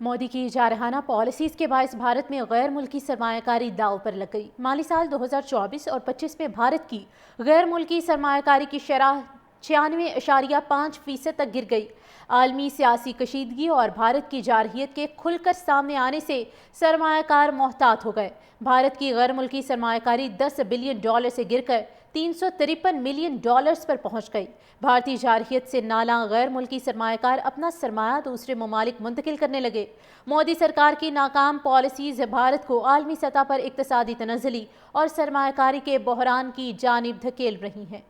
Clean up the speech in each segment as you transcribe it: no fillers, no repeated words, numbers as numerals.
مودی کی جارحانہ پالیسیز کے باعث بھارت میں غیر ملکی سرمایہ کاری داؤ پر لگ گئی۔ مالی سال 2024 اور 25 میں بھارت کی غیر ملکی سرمایہ کاری کی شرح 96.5% تک گر گئی۔ عالمی سیاسی کشیدگی اور بھارت کی جارحیت کے کھل کر سامنے آنے سے سرمایہ کار محتاط ہو گئے۔ بھارت کی غیر ملکی سرمایہ کاری $10 بلین سے گر کر $353 ملین پر پہنچ گئی۔ بھارتی جارحیت سے نالاں غیر ملکی سرمایہ کار اپنا سرمایہ دوسرے ممالک منتقل کرنے لگے۔ مودی سرکار کی ناکام پالیسیز بھارت کو عالمی سطح پر اقتصادی تنزلی اور سرمایہ کاری کے بحران کی جانب دھکیل رہی ہیں۔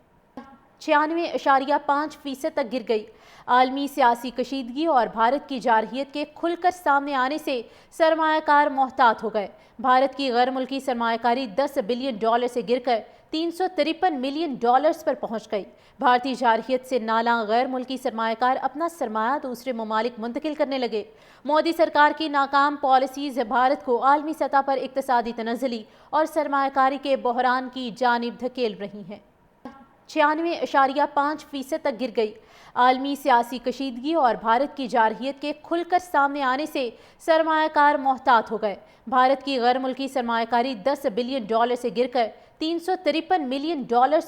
96.5% تک گر گئی۔ عالمی سیاسی کشیدگی اور بھارت کی جارحیت کے کھل کر سامنے آنے سے سرمایہ کار محتاط ہو گئے۔ بھارت کی غیر ملکی سرمایہ کاری $10 بلین سے گر کر $353 ملین پر پہنچ گئی۔ بھارتی جارحیت سے نالاں غیر ملکی سرمایہ کار اپنا سرمایہ دوسرے ممالک منتقل کرنے لگے۔ مودی سرکار کی ناکام پالیسیز بھارت کو عالمی سطح پر اقتصادی تنزلی اور سرمایہ کاری کے بحران کی جانب دھکیل رہی ہیں۔ 96.5% تک گر گئی۔ عالمی سیاسی کشیدگی اور بھارت کی جارحیت کے کھل کر سامنے آنے سے سرمایہ کار محتاط ہو گئے۔ بھارت کی غیر ملکی سرمایہ کاری $10 بلین سے گر کر $353 ملین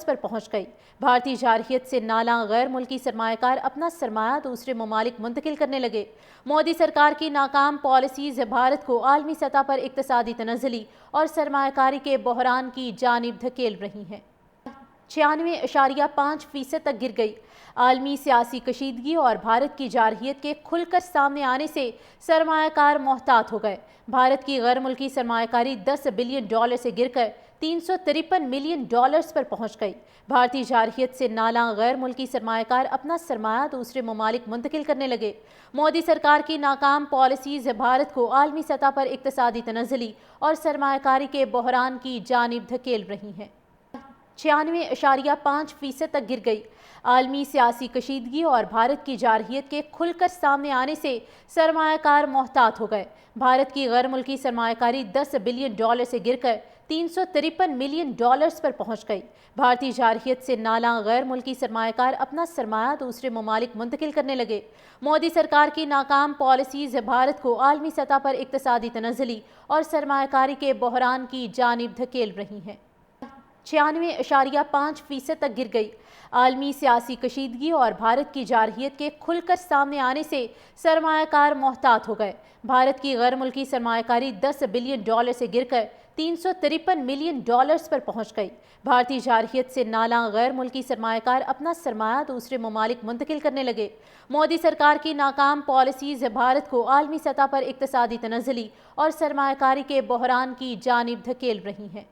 پر پہنچ گئی۔ بھارتی جارحیت سے نالاں غیر ملکی سرمایہ کار اپنا سرمایہ دوسرے ممالک منتقل کرنے لگے۔ مودی سرکار کی ناکام پالیسیز بھارت کو عالمی سطح پر اقتصادی تنزلی اور سرمایہ کاری کے بحران کی جانب دھکیل رہی ہیں۔ 96.5% تک گر گئی۔ عالمی سیاسی کشیدگی اور بھارت کی جارحیت کے کھل کر سامنے آنے سے سرمایہ کار محتاط ہو گئے۔ بھارت کی غیر ملکی سرمایہ کاری $10 بلین سے گر کر $353 ملین پر پہنچ گئی۔ بھارتی جارحیت سے نالاں غیر ملکی سرمایہ کار اپنا سرمایہ دوسرے ممالک منتقل کرنے لگے۔ مودی سرکار کی ناکام پالیسیز بھارت کو عالمی سطح پر اقتصادی تنزلی اور سرمایہ کاری کے بحران کی جانب دھکیل رہی ہیں۔ 96.5% تک گر گئی۔ عالمی سیاسی کشیدگی اور بھارت کی جارحیت کے کھل کر سامنے آنے سے سرمایہ کار محتاط ہو گئے۔ بھارت کی غیر ملکی سرمایہ کاری $10 بلین سے گر کر $353 ملین پر پہنچ گئی۔ بھارتی جارحیت سے نالاں غیر ملکی سرمایہ کار اپنا سرمایہ دوسرے ممالک منتقل کرنے لگے۔ مودی سرکار کی ناکام پالیسیز بھارت کو عالمی سطح پر اقتصادی تنزلی اور سرمایہ کاری کے بحران کی جانب دھکیل رہی ہیں۔ 96.5% تک گر گئی۔ عالمی سیاسی کشیدگی اور بھارت کی جارحیت کے کھل کر سامنے آنے سے سرمایہ کار محتاط ہو گئے۔ بھارت کی غیر ملکی سرمایہ کاری $10 بلین سے گر کر $353 ملین پر پہنچ گئی۔ بھارتی جارحیت سے نالاں غیر ملکی سرمایہ کار اپنا سرمایہ دوسرے ممالک منتقل کرنے لگے۔ مودی سرکار کی ناکام پالیسیز بھارت کو عالمی سطح پر اقتصادی تنزلی اور سرمایہ کاری کے بحران کی جانب دھکیل رہی ہیں۔